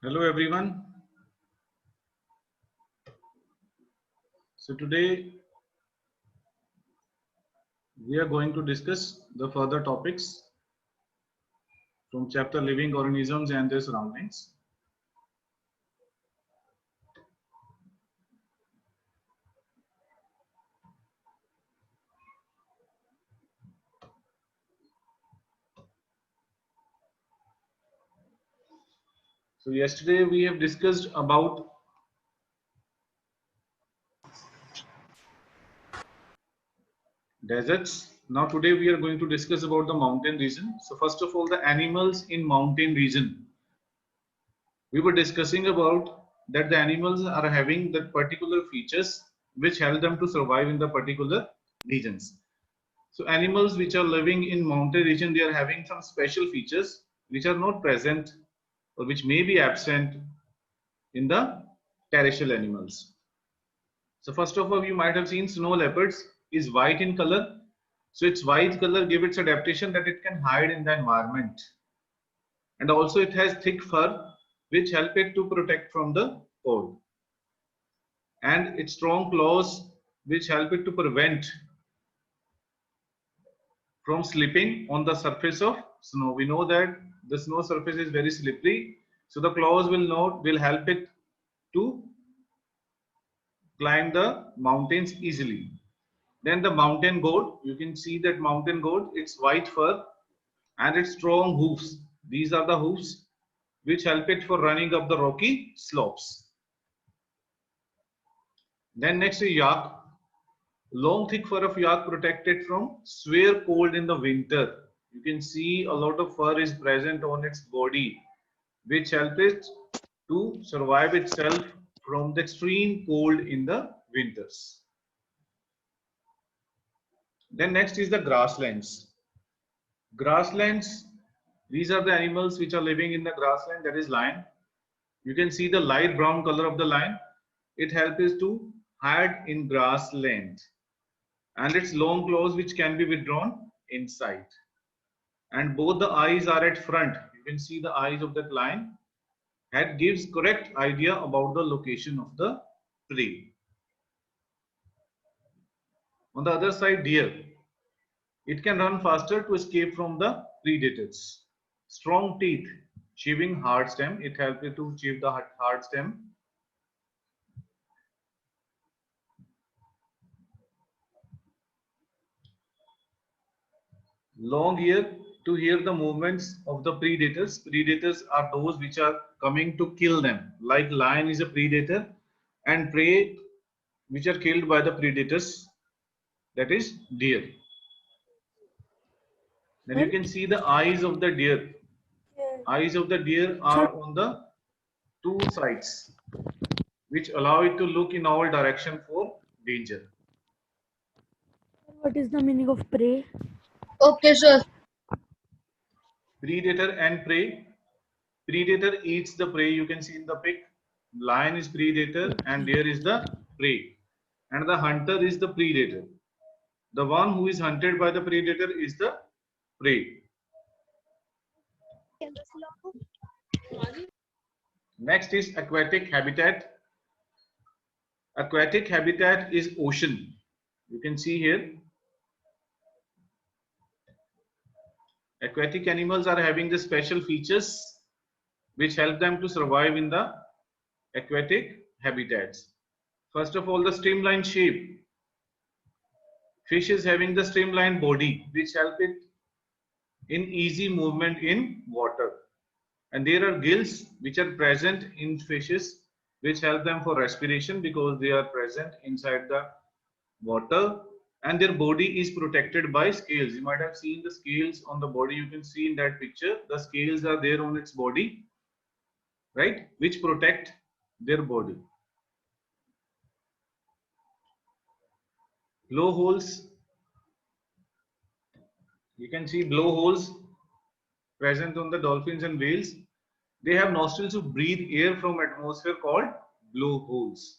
Hello everyone. So today we are going to discuss the further topics from chapter Living Organisms and Their Surroundings. So yesterday we have discussed about deserts. Now today we are going to discuss about the mountain region. So first of all, the animals in mountain region. We were discussing about that the animals are having that particular features which help them to survive in the particular regions. So animals which are living in mountain region, they are having some special features which are not present or which may be absent in the terrestrial animals. So first of all, you might have seen snow leopards is white in color. So its white color gives its adaptation that it can hide in the environment. And also it has thick fur which help it to protect from the cold. And its strong claws which help it to prevent from slipping on the surface of snow. We know that the snow surface is very slippery, so the claws will help it to climb the mountains easily. Then the mountain goat, you can see that mountain goat, its white fur and its strong hoofs. These are the hoofs which help it for running up the rocky slopes. Then next is yak. Long thick fur of yak protected from severe cold in the winter. You can see a lot of fur is present on its body, which helps it to survive itself from the extreme cold in the winters. Then next is the grasslands. Grasslands, these are the animals which are living in the grassland, that is lion. You can see the light brown color of the lion. It helps us to hide in grassland. And its long claws which can be withdrawn inside. And both the eyes are at front. You can see the eyes of that lion. That gives correct idea about the location of the prey. On the other side, deer. It can run faster to escape from the predators. Strong teeth, chewing hard stem. It helps you to chew the hard stem. Long ear to hear the movements of the predators. Predators are those which are coming to kill them. Like lion is a predator, and prey which are killed by the predators, that is deer. Then you can see the eyes of the deer. Eyes of the deer are on the two sides, which allow it to look in all direction for danger. What is the meaning of prey? Okay, sir. Predator and prey. Predator eats the prey. You can see in the pic. Lion is predator and deer is the prey. And the hunter is the predator. The one who is hunted by the predator is the prey. Next is aquatic habitat. Aquatic habitat is ocean. You can see here. Aquatic animals are having the special features which help them to survive in the aquatic habitats. First of all, the streamlined shape. Fish is having the streamlined body which help it in easy movement in water. And there are gills which are present in fishes which help them for respiration because they are present inside the water, and their body is protected by scales. You might have seen the scales on the body. You can see in that picture the scales are there on its body, right, which protect their body. Blowholes. You can see blowholes present on the dolphins and whales. They have nostrils to breathe air from atmosphere called blowholes.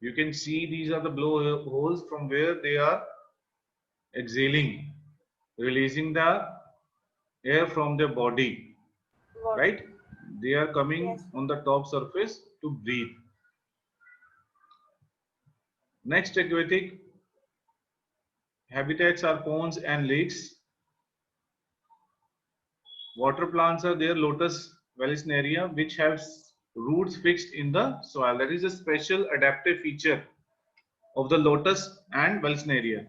You can see these are the blowholes from where they are exhaling, releasing the air from their body, right? they are coming Yes. on the top surface to breathe. Next aquatic habitats are ponds and lakes. Water plants are there, Lotus vallisneria, which has roots fixed in the soil. That is a special adaptive feature of the lotus and vallisneria.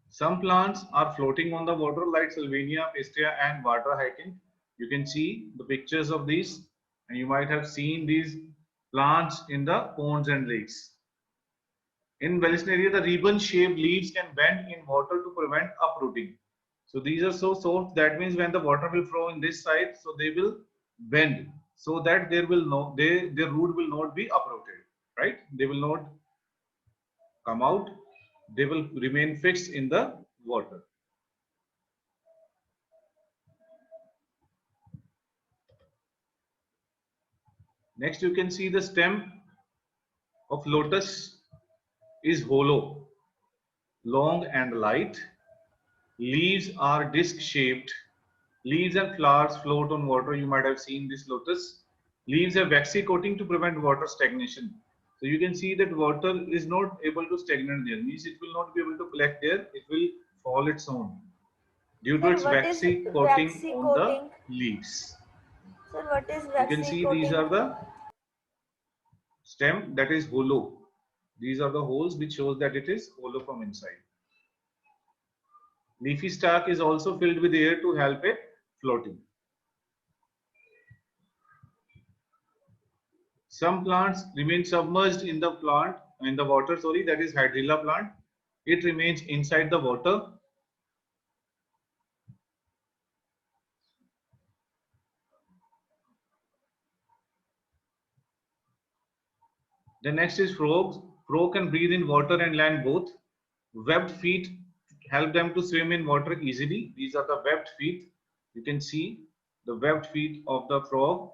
Some plants are floating on the water like Sylvania, Pistia and water hyacinth. You can see the pictures of these and you might have seen these plants in the ponds and lakes. In vallisneria, the ribbon-shaped leaves can bend in water to prevent uprooting. So these are so soft, that means when the water will flow in this side, so they will bend so that their root will not be uprooted, right? They will not come out, they will remain fixed in the water. Next, you can see the stem of lotus is hollow, long and light. Leaves are disc shaped. Leaves and flowers float on water. You might have seen this lotus. Leaves have waxy coating to prevent water stagnation. So you can see that water is not able to stagnate there. Means it will not be able to collect there. It will fall its own due to Sir, its what is waxy coating waxy on the coating? leaves. Sir, what is You can waxy see these coating? are the stem that is hollow. These are the holes which shows that it is hollow from inside. Leafy stalk is also filled with air to help it floating. Some plants remain submerged in the water, that is hydrilla plant. It remains inside the water. The next is frogs. Frog can breathe in water and land both. Webbed feet help them to swim in water easily. These are the webbed feet. You can see the webbed feet of the frog.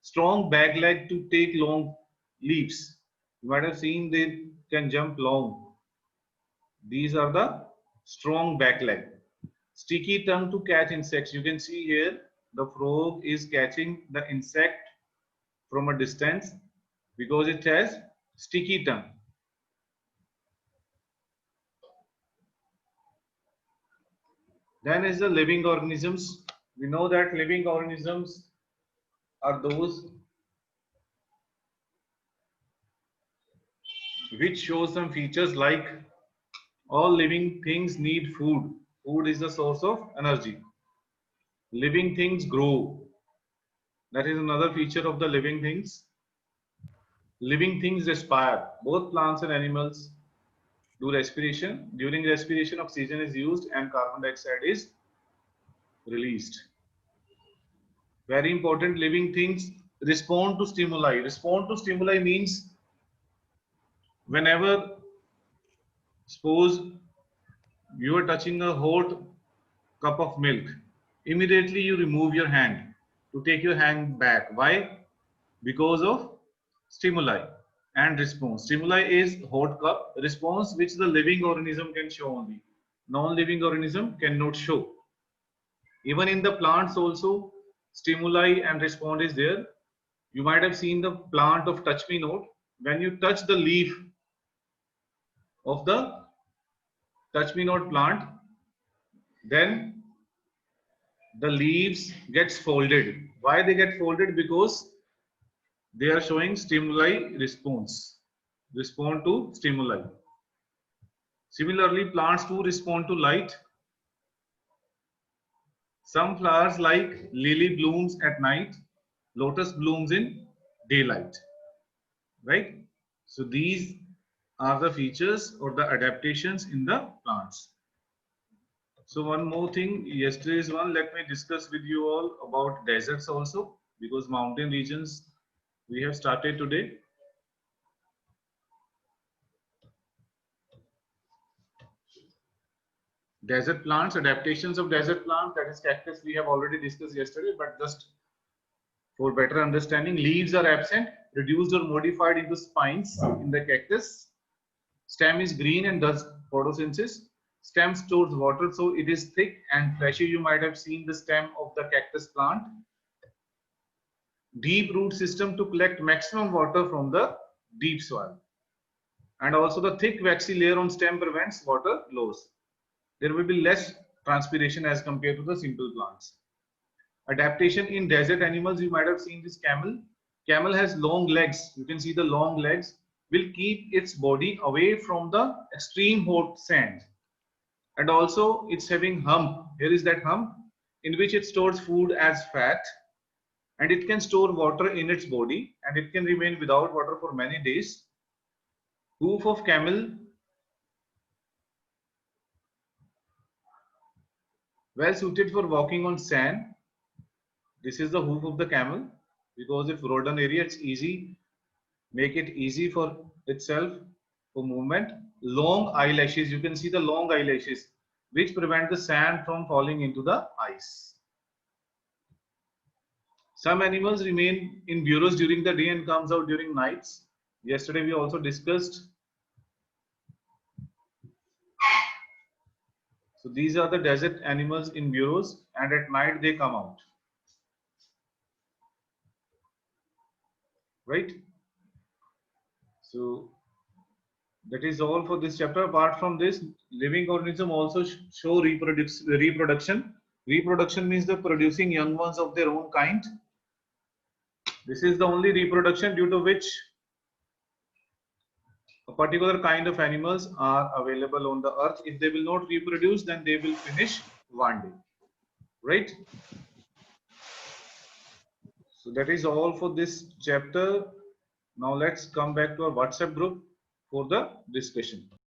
Strong back leg to take long leaps. You might have seen they can jump long. These are the strong back leg. Sticky tongue to catch insects. You can see here the frog is catching the insect from a distance because it has sticky tongue. Then is the living organisms. We know that living organisms are those which show some features like all living things need food. Food is the source of energy. Living things grow. That is another feature of the living things. Living things respire. Both plants and animals do respiration. During respiration, oxygen is used and carbon dioxide is released. Very important, living things respond to stimuli. Respond to stimuli means whenever, suppose you are touching a hot cup of milk, immediately you remove your hand to take your hand back. Why? Because of stimuli and response. Stimuli is hot cup, response which the living organism can show only. Non-living organism cannot show. Even in the plants also, stimuli and response is there. You might have seen the plant of touch me not. When you touch the leaf of the touch me not plant, then the leaves gets folded. Why they get folded? Because they are showing stimuli response, respond to stimuli. Similarly, plants too respond to light. Some flowers like lily blooms at night, lotus blooms in daylight, right? So these are the features or the adaptations in the plants. So one more thing, yesterday's one, let me discuss with you all about deserts also, because mountain regions we have started today. Desert plants, adaptations of desert plants, that is cactus, we have already discussed yesterday, but just for better understanding, leaves are absent, reduced or modified into spines in the cactus. Stem is green and does photosynthesis. Stem stores water, so it is thick and fleshy. You might have seen the stem of the cactus plant. Deep root system to collect maximum water from the deep soil. And also the thick waxy layer on stem prevents water loss. There will be less transpiration as compared to the simple plants. Adaptation in desert animals, you might have seen this camel. Camel has long legs. You can see the long legs will keep its body away from the extreme hot sand. And also it's having hump. Here is that hump in which it stores food as fat, and it can store water in its body, and it can remain without water for many days. Hoof of camel, well suited for walking on sand. This is the hoof of the camel, because if rodent area, it's easy, make it easy for itself for movement. Long eyelashes, you can see the long eyelashes which prevent the sand from falling into the ice. Some animals remain in burrows during the day and comes out during nights. Yesterday we also discussed. So these are the desert animals in burrows, and at night they come out. Right? So that is all for this chapter. Apart from this, living organism also show reproduction. Reproduction means the producing young ones of their own kind. This is the only reproduction due to which a particular kind of animals are available on the earth. If they will not reproduce, then they will finish one day. Right? So that is all for this chapter. Now let's come back to our WhatsApp group for the discussion.